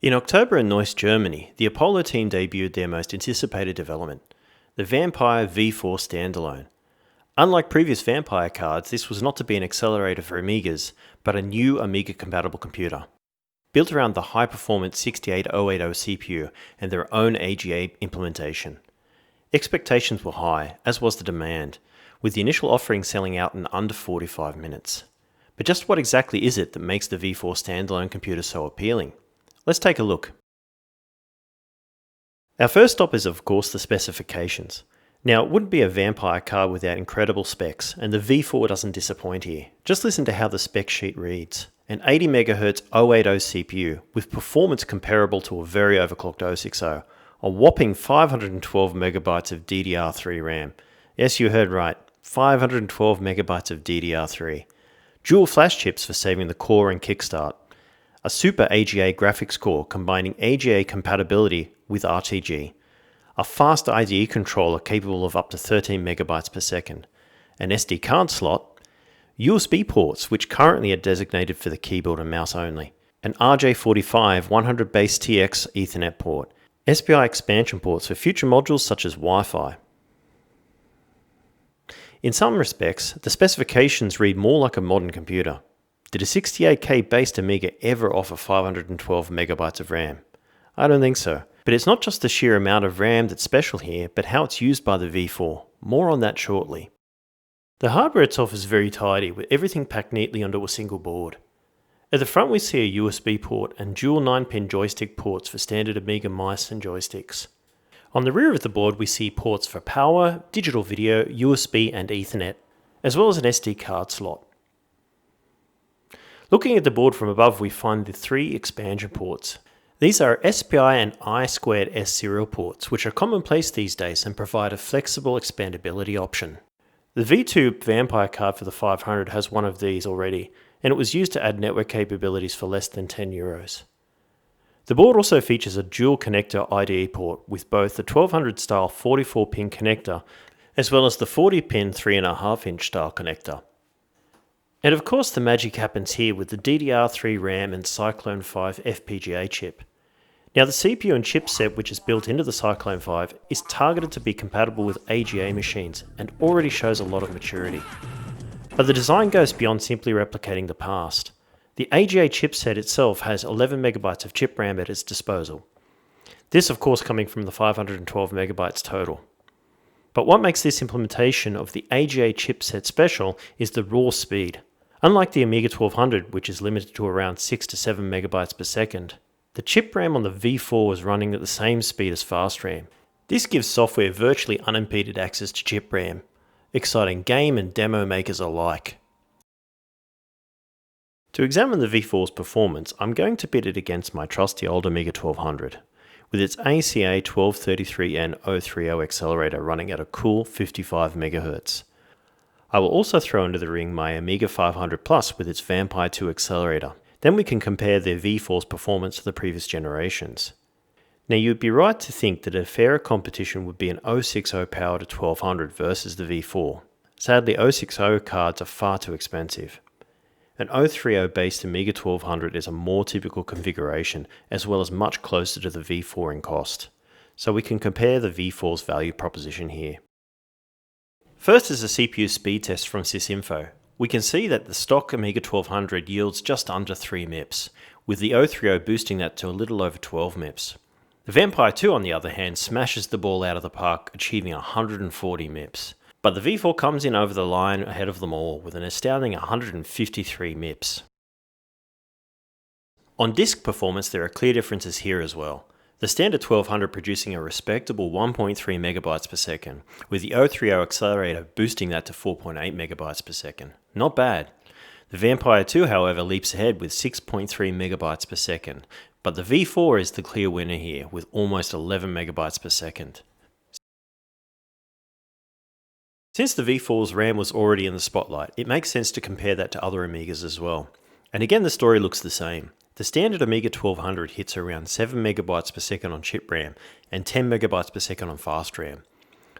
In October in Neuss, Germany, the Apollo team debuted their most anticipated development, the Vampire V4 Standalone. Unlike previous Vampire cards, this was not to be an accelerator for Amigas, but a new Amiga-compatible computer. Built around the high-performance 68080 CPU and their own AGA implementation. Expectations were high, as was the demand, with the initial offering selling out in under 45 minutes. But just what exactly is it that makes the V4 standalone computer so appealing? Let's take a look. Our first stop is of course the specifications. Now, it wouldn't be a Vampire card without incredible specs, and the V4 doesn't disappoint here. Just listen to how the spec sheet reads. An 80MHz 080 CPU with performance comparable to a very overclocked 060, a whopping 512MB of DDR3 RAM. Yes, you heard right, 512MB of DDR3. Dual flash chips for saving the core and kickstart. A super AGA graphics core combining AGA compatibility with RTG. A fast IDE controller capable of up to 13MB per second. An SD card slot. USB ports, which currently are designated for the keyboard and mouse only. An RJ45 100 base TX Ethernet port. SPI expansion ports for future modules such as Wi-Fi. In some respects, the specifications read more like a modern computer. Did a 68K based Amiga ever offer 512MB of RAM? I don't think so. But it's not just the sheer amount of RAM that's special here, but how it's used by the V4. More on that shortly. The hardware itself is very tidy, with everything packed neatly onto a single board. At the front we see a USB port and dual 9-pin joystick ports for standard Amiga mice and joysticks. On the rear of the board we see ports for power, digital video, USB and Ethernet, as well as an SD card slot. Looking at the board from above we find the 3 expansion ports. These are SPI and I2S serial ports, which are commonplace these days and provide a flexible expandability option. The V2 Vampire card for the 500 has one of these already, and it was used to add network capabilities for less than €10. The board also features a dual connector IDE port with both the 1200 style 44-pin connector as well as the 40-pin 3.5-inch style connector. And of course the magic happens here with the DDR3 RAM and Cyclone 5 FPGA chip. Now the CPU and chipset which is built into the Cyclone 5 is targeted to be compatible with AGA machines and already shows a lot of maturity. But the design goes beyond simply replicating the past. The AGA chipset itself has 11MB of chip RAM at its disposal. This of course coming from the 512MB total. But what makes this implementation of the AGA chipset special is the raw speed. Unlike the Amiga 1200, which is limited to around 6 to 7MB per second, the chip RAM on the V4 is running at the same speed as fast RAM. This gives software virtually unimpeded access to chip RAM, exciting game and demo makers alike. To examine the V4's performance, I'm going to pit it against my trusty old Amiga 1200, with its ACA 1233N030 accelerator running at a cool 55MHz. I will also throw into the ring my Amiga 500 Plus with its Vampire 2 accelerator. Then we can compare their V4's performance to the previous generations. Now you'd be right to think that a fairer competition would be an 060 powered 1200 versus the V4. Sadly 060 cards are far too expensive. An 030 based Amiga 1200 is a more typical configuration as well as much closer to the V4 in cost. So we can compare the V4's value proposition here. First is a CPU speed test from Sysinfo. We can see that the stock Amiga 1200 yields just under 3 MIPS, with the 030 boosting that to a little over 12 MIPS. The Vampire 2 on the other hand smashes the ball out of the park, achieving 140 MIPS. But the V4 comes in over the line ahead of them all with an astounding 153 MIPS. On disk performance there are clear differences here as well. The standard 1200 producing a respectable 1.3MB per second, with the 030 accelerator boosting that to 4.8MB per second. Not bad. The Vampire 2 however leaps ahead with 6.3MB per second, but the V4 is the clear winner here with almost 11MB per second. Since the V4's RAM was already in the spotlight, it makes sense to compare that to other Amigas as well. And again the story looks the same. The standard Amiga 1200 hits around 7MB per second on chip RAM and 10MB per second on fast RAM.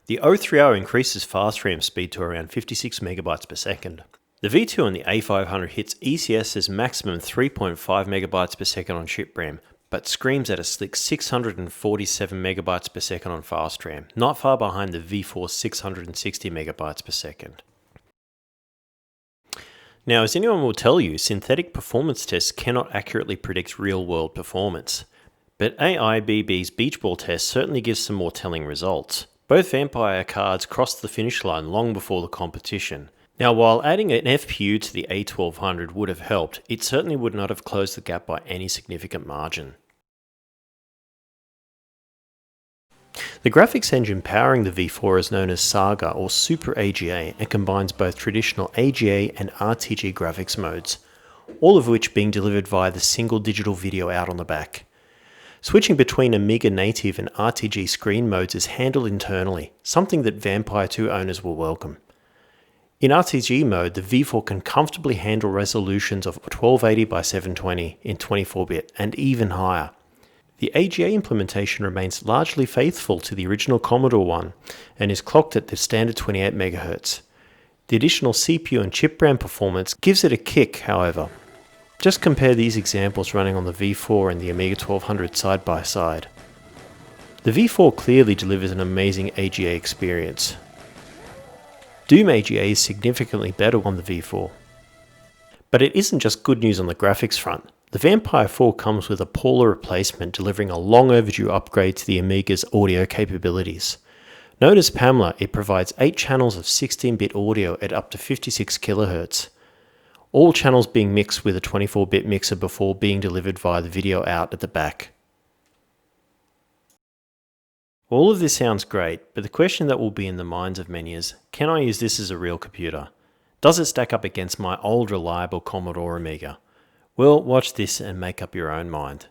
The 030 increases fast RAM speed to around 56MB per second. The V2 on the A500 hits ECS's maximum 3.5MB per second on chip RAM, but screams at a slick 647 megabytes per second on fast RAM, not far behind the V4 660 megabytes per second. Now, as anyone will tell you, synthetic performance tests cannot accurately predict real-world performance. But AIBB's Beach Ball test certainly gives some more telling results. Both Vampire cards crossed the finish line long before the competition. Now, while adding an FPU to the A1200 would have helped, it certainly would not have closed the gap by any significant margin. The graphics engine powering the V4 is known as Saga or Super AGA and combines both traditional AGA and RTG graphics modes, all of which being delivered via the single digital video out on the back. Switching between Amiga native and RTG screen modes is handled internally, something that Vampire 2 owners will welcome. In RTG mode, the V4 can comfortably handle resolutions of 1280 by 720 in 24-bit and even higher. The AGA implementation remains largely faithful to the original Commodore one and is clocked at the standard 28 MHz. The additional CPU and chip RAM performance gives it a kick, however. Just compare these examples running on the V4 and the Amiga 1200 side by side. The V4 clearly delivers an amazing AGA experience. Doom AGA is significantly better on the V4. But it isn't just good news on the graphics front. The Vampire 4 comes with a Paula replacement delivering a long overdue upgrade to the Amiga's audio capabilities. Known as Pamela, it provides 8 channels of 16-bit audio at up to 56 kHz. All channels being mixed with a 24-bit mixer before being delivered via the video out at the back. All of this sounds great, but the question that will be in the minds of many is, can I use this as a real computer? Does it stack up against my old reliable Commodore Amiga? Well, watch this and make up your own mind.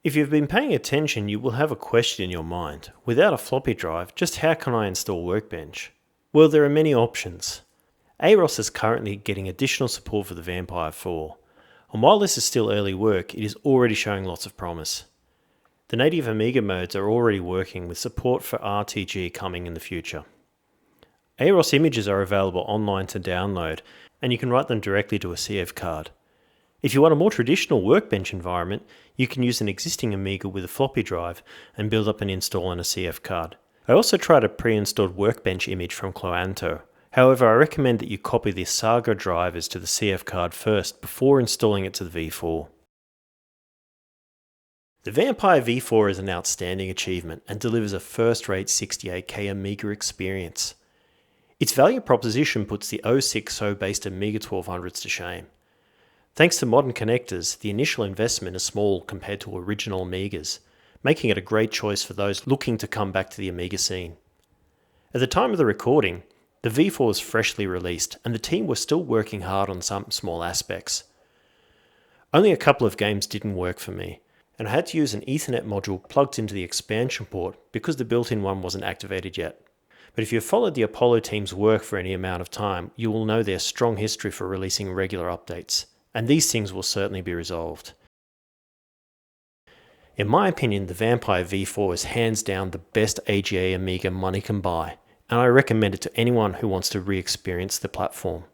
If you've been paying attention, you will have a question in your mind. Without a floppy drive, just how can I install Workbench? Well, there are many options. AROS is currently getting additional support for the Vampire 4, and while this is still early work, it is already showing lots of promise. The native Amiga modes are already working with support for RTG coming in the future. AROS images are available online to download, and you can write them directly to a CF card. If you want a more traditional workbench environment, you can use an existing Amiga with a floppy drive and build up an install on a CF card. I also tried a pre-installed workbench image from Cloanto. However, I recommend that you copy the Saga drivers to the CF card first before installing it to the V4. The Vampire V4 is an outstanding achievement and delivers a first-rate 68K Amiga experience. Its value proposition puts the 060-based Amiga 1200s to shame. Thanks to modern connectors, the initial investment is small compared to original Amigas, making it a great choice for those looking to come back to the Amiga scene. At the time of the recording, the V4 was freshly released and the team was still working hard on some small aspects. Only a couple of games didn't work for me, and I had to use an Ethernet module plugged into the expansion port because the built-in one wasn't activated yet. But if you've followed the Apollo team's work for any amount of time, you will know their strong history for releasing regular updates, and these things will certainly be resolved. In my opinion, the Vampire V4 is hands down the best AGA Amiga money can buy, and I recommend it to anyone who wants to re-experience the platform.